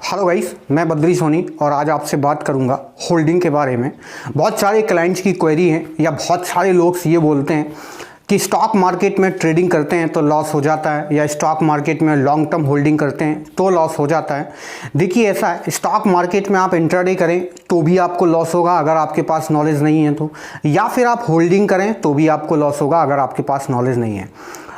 Hello guys, मैं बद्री सोनी और आज आपसे बात करूंगा होल्डिंग के बारे में। बहुत सारे क्लाइंट्स की क्वेरी है या बहुत सारे लोग ये बोलते हैं कि स्टॉक मार्केट में ट्रेडिंग करते हैं तो लॉस हो जाता है, या स्टॉक मार्केट में लॉन्ग टर्म होल्डिंग करते हैं तो लॉस हो जाता है। देखिए, ऐसा है, स्टॉक मार्केट में आप इंट्राडे करें तो भी आपको लॉस होगा अगर आपके पास नॉलेज नहीं है तो, या फिर आप होल्डिंग करें तो भी आपको लॉस होगा अगर आपके पास नॉलेज नहीं है।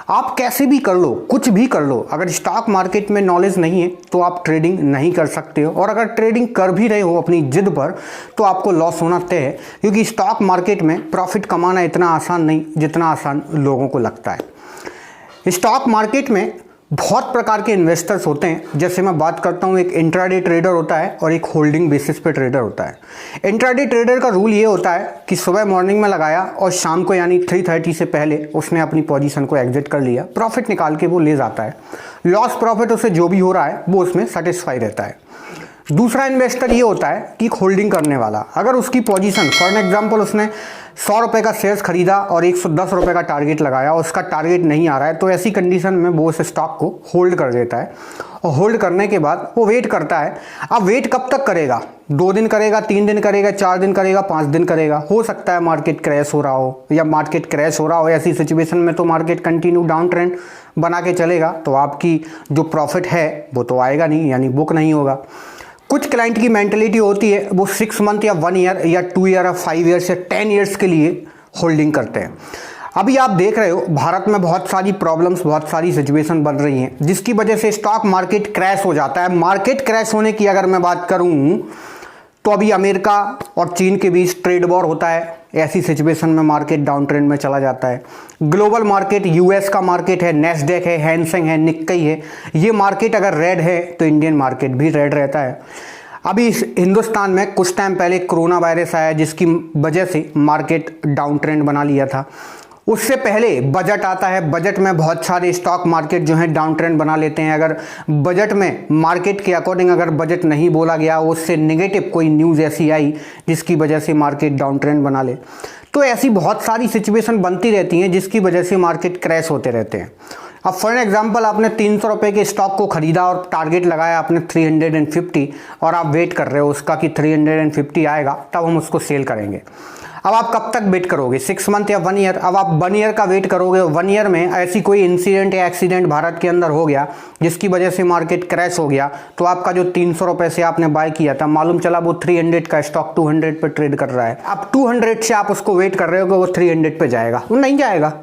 आप कैसे भी कर लो, कुछ भी कर लो, अगर स्टॉक मार्केट में नॉलेज नहीं है तो आप ट्रेडिंग नहीं कर सकते हो, और अगर ट्रेडिंग कर भी रहे हो अपनी जिद पर तो आपको लॉस होना तय है, क्योंकि स्टॉक मार्केट में प्रॉफिट कमाना इतना आसान नहीं जितना आसान लोगों को लगता है। स्टॉक मार्केट में बहुत प्रकार के इन्वेस्टर्स होते हैं। जैसे मैं बात करता हूँ, एक इंट्राडे ट्रेडर होता है और एक होल्डिंग बेसिस पे ट्रेडर होता है। इंट्राडे ट्रेडर का रूल ये होता है कि सुबह मॉर्निंग में लगाया और शाम को यानी 3:30 से पहले उसने अपनी पोजीशन को एग्जिट कर लिया, प्रॉफिट निकाल के वो ले जाता है। लॉस प्रॉफिट उसे जो भी हो रहा है वो उसमें सेटिस्फाई रहता है। दूसरा इन्वेस्टर ये होता है कि होल्डिंग करने वाला, अगर उसकी पोजीशन फॉर एग्जांपल उसने 100 रुपये का शेयर्स खरीदा और 110 रुपये का टारगेट लगाया, उसका टारगेट नहीं आ रहा है, तो ऐसी कंडीशन में वो उस स्टॉक को होल्ड कर देता है। और होल्ड करने के बाद वो वेट करता है। अब वेट कब तक करेगा? 2 दिन करेगा, 3 दिन करेगा, 4 दिन करेगा, 5 दिन करेगा। हो सकता है मार्केट क्रैश हो रहा हो, या मार्केट क्रैश हो रहा हो, ऐसी सिचुएशन में तो मार्केट कंटिन्यू डाउन ट्रेंड बना के चलेगा, तो आपकी जो प्रॉफिट है वो तो आएगा नहीं, यानी बुक नहीं होगा। कुछ क्लाइंट की मेंटेलिटी होती है, वो 6 मंथ या 1 ईयर या 2 ईयर या 5 ईयर्स या 10 ईयर्स के लिए होल्डिंग करते हैं। अभी आप देख रहे हो भारत में बहुत सारी प्रॉब्लम्स, बहुत सारी सिचुएशन बन रही हैं, जिसकी वजह से स्टॉक मार्केट क्रैश हो जाता है। मार्केट क्रैश होने की अगर मैं बात करूं तो अभी अमेरिका और चीन के बीच ट्रेड वॉर होता है, ऐसी सिचुएशन में मार्केट डाउन ट्रेंड में चला जाता है। ग्लोबल मार्केट, यूएस का मार्केट है, नेस्डेक है, हैंसेंग है, निक्केई है, ये मार्केट अगर रेड है तो इंडियन मार्केट भी रेड रहता है। अभी हिंदुस्तान में कुछ टाइम पहले कोरोना वायरस आया, जिसकी वजह से मार्केट डाउन ट्रेंड बना लिया था। उससे पहले बजट आता है, बजट में बहुत सारे स्टॉक मार्केट जो है डाउन ट्रेंड बना लेते हैं। अगर बजट में मार्केट के अकॉर्डिंग अगर बजट नहीं बोला गया, उससे नेगेटिव कोई न्यूज़ ऐसी आई जिसकी वजह से मार्केट डाउन ट्रेंड बना ले, तो ऐसी बहुत सारी सिचुएशन बनती रहती हैं जिसकी वजह से मार्केट क्रैश होते रहते हैं। अब फॉर एग्जांपल आपने 300 रुपये के स्टॉक को खरीदा और टारगेट लगाया आपने 350, और आप वेट कर रहे हो उसका कि 350 आएगा तब हम उसको सेल करेंगे। अब आप कब तक वेट करोगे? 6 मंथ या 1 ईयर? अब आप 1 ईयर का वेट करोगे। 1 ईयर में ऐसी कोई इंसिडेंट या एक्सीडेंट भारत के अंदर हो गया जिसकी वजह से मार्केट क्रैश हो गया, तो आपका जो 300 रुपये से आपने बाय किया था, मालूम चला वो 300 का स्टॉक 200 पे ट्रेड कर रहा है। अब 200 से आप उसको वेट कर रहे हो कि वो 300 पे जाएगा, वो नहीं जाएगा।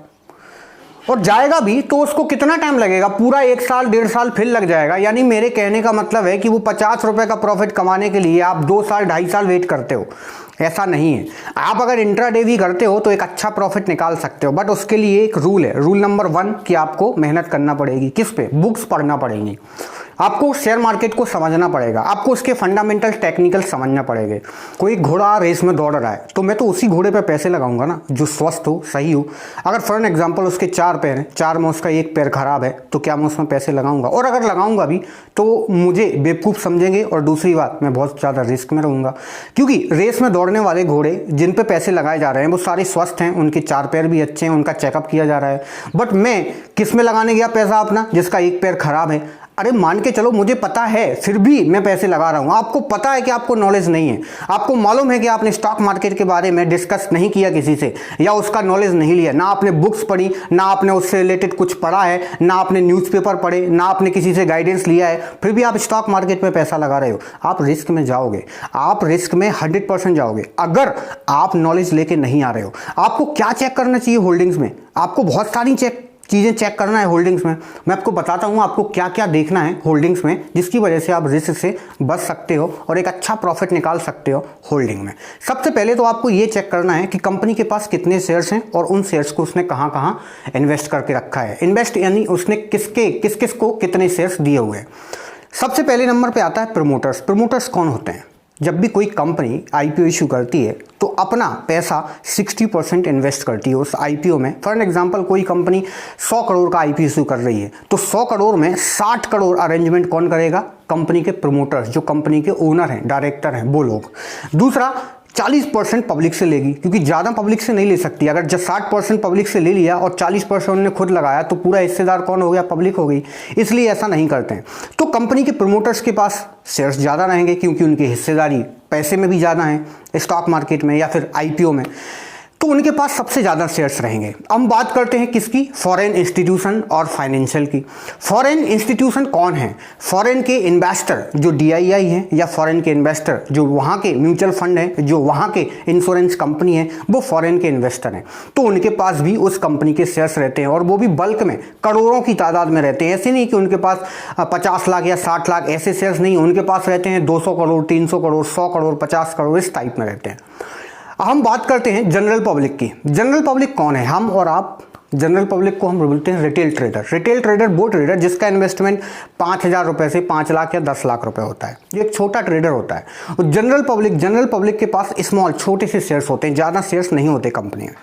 और जाएगा भी तो उसको कितना टाइम लगेगा? पूरा 1 साल 1.5 साल फिर लग जाएगा। यानी मेरे कहने का मतलब है कि वो 50 रुपये का प्रॉफिट कमाने के लिए आप 2 साल 2.5 साल वेट करते हो, ऐसा नहीं है। आप अगर इंट्राडे भी करते हो तो एक अच्छा प्रॉफिट निकाल सकते हो, बट उसके लिए एक रूल है। रूल नंबर 1 कि आपको मेहनत करना पड़ेगी। किस पे? बुक्स पढ़ना पड़ेंगी, आपको शेयर मार्केट को समझना पड़ेगा, आपको उसके फंडामेंटल टेक्निकल समझना पड़ेगा। कोई घोड़ा रेस में दौड़ रहा है तो मैं तो उसी घोड़े पे पैसे लगाऊंगा ना जो स्वस्थ हो, सही हो। अगर फॉर एग्जांपल उसके 4 पैर हैं, 4 में उसका 1 पैर खराब है, तो क्या मैं उसमें पैसे लगाऊंगा? और अगर लगाऊंगा भी तो मुझे बेवकूफ़ समझेंगे, और दूसरी बात मैं बहुत ज़्यादा रिस्क में रहूँगा, क्योंकि रेस में दौड़ने वाले घोड़े जिन पे पैसे लगाए जा रहे हैं वो सारे स्वस्थ हैं, उनके 4 पैर भी अच्छे हैं, उनका चेकअप किया जा रहा है। बट मैं किस में लगाने गया पैसा अपना, जिसका 1 पैर खराब है? अरे मान के चलो मुझे पता है फिर भी मैं पैसे लगा रहा हूँ। आपको पता है कि आपको नॉलेज नहीं है, आपको मालूम है कि आपने स्टॉक मार्केट के बारे में डिस्कस नहीं किया किसी से, या उसका नॉलेज नहीं लिया, ना आपने बुक्स पढ़ी, ना आपने उससे रिलेटेड कुछ पढ़ा है, ना आपने न्यूज़पेपर पढ़े, ना आपने किसी से गाइडेंस लिया है, फिर भी आप स्टॉक मार्केट में पैसा लगा रहे हो। आप रिस्क में जाओगे, आप रिस्क में 100% जाओगे अगर आप नॉलेज लेके नहीं आ रहे हो। आपको क्या चेक करना चाहिए होल्डिंग्स में? आपको बहुत सारी चीज़ें चेक करना है होल्डिंग्स में। मैं आपको बताता हूँ आपको क्या क्या देखना है होल्डिंग्स में, जिसकी वजह से आप रिस्क से बच सकते हो और एक अच्छा प्रॉफिट निकाल सकते हो होल्डिंग में। सबसे पहले तो आपको ये चेक करना है कि कंपनी के पास कितने शेयर्स हैं और उन शेयर्स को उसने कहाँ कहाँ इन्वेस्ट करके रखा है। इन्वेस्ट यानी उसने किस किस को कितने शेयर्स दिए हुए हैं। सबसे पहले नंबर पर आता है प्रमोटर्स। प्रमोटर्स कौन होते हैं? जब भी कोई कंपनी आईपीओ इशू करती है तो अपना पैसा 60% इन्वेस्ट करती है उस आईपीओ में। फॉर एग्जांपल कोई कंपनी 100 करोड़ का आईपीओ इशू कर रही है तो 100 करोड़ में 60 करोड़ अरेंजमेंट कौन करेगा? कंपनी के प्रमोटर्स, जो कंपनी के ओनर हैं, डायरेक्टर हैं, वो लोग। दूसरा 40% पब्लिक से लेगी, क्योंकि ज़्यादा पब्लिक से नहीं ले सकती। अगर जब 60% पब्लिक से ले लिया और 40% उन्होंने खुद लगाया तो पूरा हिस्सेदार कौन हो गया? पब्लिक हो गई। इसलिए ऐसा नहीं करते हैं। तो कंपनी के प्रमोटर्स के पास शेयर्स ज़्यादा रहेंगे, क्योंकि उनकी हिस्सेदारी पैसे में भी ज़्यादा है स्टॉक मार्केट में या फिर IPO में, तो उनके पास सबसे ज़्यादा शेयर्स रहेंगे। हम बात करते हैं किसकी? फॉरेन इंस्टीट्यूशन और फाइनेंशियल की। फॉरेन इंस्टीट्यूशन कौन है? फॉरेन के इन्वेस्टर जो DII हैं, या फॉरेन के इन्वेस्टर जो वहाँ के म्यूचुअल फंड हैं, जो वहाँ के इंश्योरेंस कंपनी है, वो फॉरेन के इन्वेस्टर हैं। तो उनके पास भी उस कंपनी के शेयर्स रहते हैं, और वो भी बल्क में, करोड़ों की तादाद में रहते हैं। ऐसे नहीं कि उनके पास 50 लाख या 60 लाख ऐसे शेयर्स नहीं, उनके पास रहते हैं 200 करोड़, 300 करोड़, 100 करोड़, 50 करोड़, इस टाइप में रहते हैं। हम बात करते हैं जनरल पब्लिक की। जनरल पब्लिक कौन है? हम और आप जनरल पब्लिक को हम बोलते हैं रिटेल ट्रेडर। रिटेल ट्रेडर वो ट्रेडर जिसका इन्वेस्टमेंट 5,000 रुपये से 5 लाख या 10 लाख रुपए होता है। ये एक छोटा ट्रेडर होता है। और जनरल पब्लिक के पास स्मॉल, छोटे से शेयर्स होते हैं, ज़्यादा शेयर्स नहीं होते कंपनी में।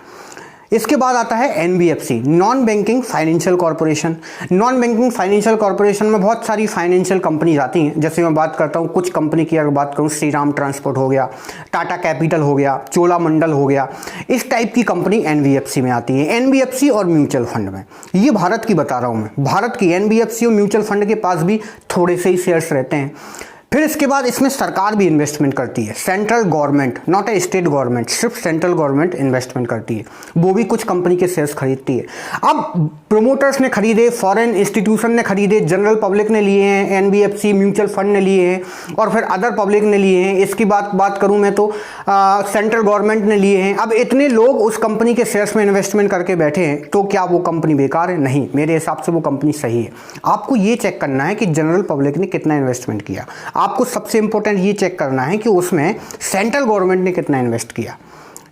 इसके बाद आता है NBFC, non banking financial corporation. Non banking financial corporation में बहुत सारी फाइनेंशियल कंपनी आती हैं। जैसे मैं बात करता हूँ कुछ कंपनी की, अगर बात करूँ श्रीराम ट्रांसपोर्ट हो गया, टाटा कैपिटल हो गया, चोलामंडल हो गया, इस टाइप की कंपनी NBFC में आती है। NBFC और म्यूचुअल फंड में, ये भारत की बता रहा हूँ मैं, भारत की NBFC और म्यूचुअल फंड के पास भी थोड़े से ही शेयर्स रहते हैं। फिर इसके बाद इसमें सरकार भी इन्वेस्टमेंट करती है। Central government, not a state government, सिर्फ सेंट्रल गवर्नमेंट इन्वेस्टमेंट करती है, वो भी कुछ कंपनी के शेयर्स खरीदती है। अब प्रोमोटर्स ने खरीदे, फॉरेन इंस्टीट्यूशन ने खरीदे, जनरल पब्लिक ने लिए हैं, NBFC म्यूचुअल फंड ने लिए हैं, और फिर अदर पब्लिक ने लिए हैं। इसकी बात करूं मैं तो सेंट्रल गवर्नमेंट ने लिए हैं। अब इतने लोग उस कंपनी के शेयर्स में इन्वेस्टमेंट करके बैठे हैं, तो क्या वो कंपनी बेकार है? नहीं, मेरे हिसाब से वो कंपनी सही है। आपको ये चेक करना है कि जनरल पब्लिक ने कितना इन्वेस्टमेंट किया। आपको सबसे इंपॉर्टेंट ये चेक करना है कि उसमें सेंट्रल गवर्नमेंट ने कितना इन्वेस्ट किया।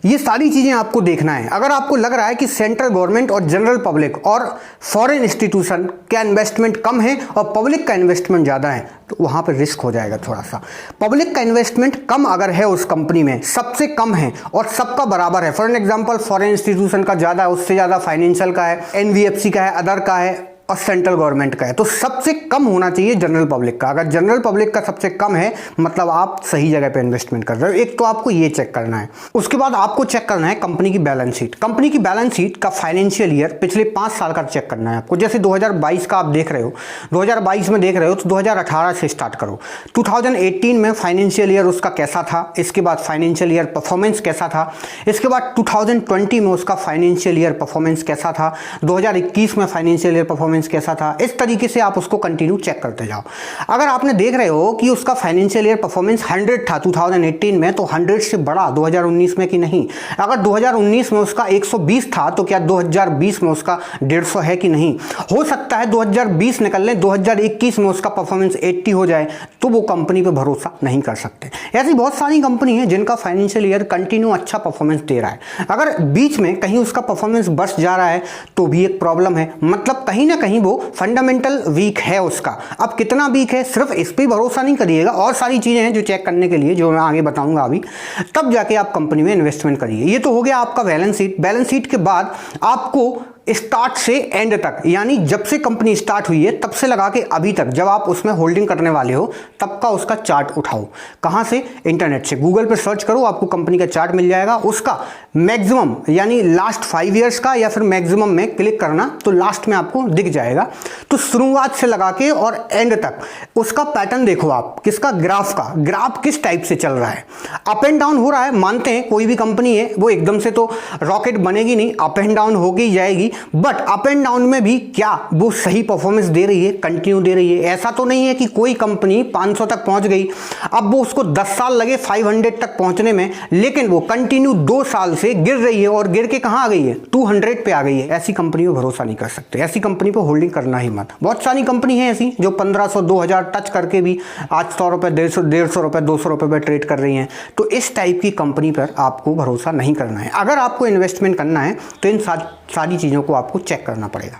ये सारी चीजें आपको देखना है। अगर आपको लग रहा है कि सेंट्रल गवर्नमेंट और जनरल पब्लिक और फॉरेन इंस्टीट्यूशन का इन्वेस्टमेंट कम है और पब्लिक का इन्वेस्टमेंट ज़्यादा है, तो वहाँ पर रिस्क हो जाएगा थोड़ा सा। पब्लिक का इन्वेस्टमेंट कम अगर है उस कंपनी में, सबसे कम है और सबका बराबर है, फॉर एग्जाम्पल फॉरेन इंस्टीट्यूशन का ज़्यादा है, उससे ज़्यादा फाइनेंशियल का है, NBFC का है, अदर का है और सेंट्रल गवर्नमेंट का है, तो सबसे कम होना चाहिए जनरल पब्लिक का। अगर जनरल पब्लिक का सबसे कम है, मतलब आप सही जगह पे इन्वेस्टमेंट कर रहे हो। एक तो आपको ये चेक करना है। उसके बाद आपको चेक करना है कंपनी की बैलेंस शीट। कंपनी की बैलेंस शीट का फाइनेंशियल ईयर पिछले 5 साल का चेक करना है आपको। जैसे 2022 का आप देख रहे हो, 2022 में देख रहे हो, तो 2018 से स्टार्ट करो। 2018 में फाइनेंशियल ईयर उसका कैसा था, इसके बाद फाइनेंशियल ईयर परफॉर्मेंस कैसा था, इसके बाद 2020 में उसका फाइनेंशियल ईयर परफॉर्मेंस कैसा था, 2021 में फाइनेंशियल ईयर परफॉर्मेंस कैसा था। इस तरीके से आप उसको कंटिन्यू चेक करते जाओ। अगर आपने देख रहे हो कि उसका फाइनेंशियल ईयर परफॉर्मेंस 100 था 2018 में, तो 100 से बड़ा 2019 में कि नहीं। अगर 2019 में उसका 120 था, तो क्या 2020 में उसका 150 है कि नहीं। हो सकता है 2020 निकल ले, 2021 में उसका परफॉर्मेंस 80 हो जाए, तो वो कंपनी पे भरोसा नहीं कर सकते। ऐसी बहुत सारी कंपनी है जिनका फाइनेंशियल ईयर कंटिन्यू अच्छा परफॉर्मेंस दे रहा है। अगर बीच में कहीं उसका परफॉर्मेंस बस जा रहा है, तो भी एक प्रॉब्लम है, मतलब कहीं ना कहीं वो फंडामेंटल वीक है उसका। अब कितना वीक है, सिर्फ इस पे भरोसा नहीं करिएगा, और सारी चीजें हैं जो चेक करने के लिए, जो मैं आगे बताऊंगा अभी, तब जाके आप कंपनी में इन्वेस्टमेंट करिए। ये तो हो गया आपका बैलेंस शीट। बैलेंस शीट के बाद आपको स्टार्ट से एंड तक, यानी जब से कंपनी स्टार्ट हुई है तब से लगा के अभी तक, जब आप उसमें होल्डिंग करने वाले हो, तब का उसका चार्ट उठाओ। कहां से? इंटरनेट से। गूगल पे सर्च करो, आपको कंपनी का चार्ट मिल जाएगा। उसका मैक्सिमम, यानी लास्ट 5 ईयर्स का, या फिर मैक्सिमम में क्लिक करना, तो लास्ट में आपको दिख जाएगा। तो शुरुआत से लगा के और एंड तक उसका पैटर्न देखो आप, किसका? ग्राफ का। ग्राफ किस टाइप से चल रहा है, अप एंड डाउन हो रहा है। मानते हैं कोई भी कंपनी है वो एकदम से तो रॉकेट बनेगी नहीं, अप एंड डाउन होगी जाएगी, बट अप एंड डाउन में भी क्या वो सही परफॉर्मेंस दे रही है, कंटिन्यू दे रही है। ऐसा तो नहीं है कि कोई कंपनी 500 तक पहुंच गई, अब वो उसको 10 साल लगे 500 तक पहुंचने में, लेकिन वो कंटिन्यू 2 साल से गिर रही है, और गिर के कहां आ गई है? 200 पे आ गई है। ऐसी कंपनी पर भरोसा नहीं कर सकते, ऐसी कंपनी पर होल्डिंग करना ही मत। बहुत सारी कंपनी है ऐसी जो 1500 2000 टच करके भी आज 100 रुपए, 150 रुपए, 200 रुपए पर ट्रेड कर रही हैं। तो इस टाइप की कंपनी पर आपको भरोसा नहीं करना है। अगर आपको इन्वेस्टमेंट करना है तो इन सारी चीज़ों को आपको चेक करना पड़ेगा।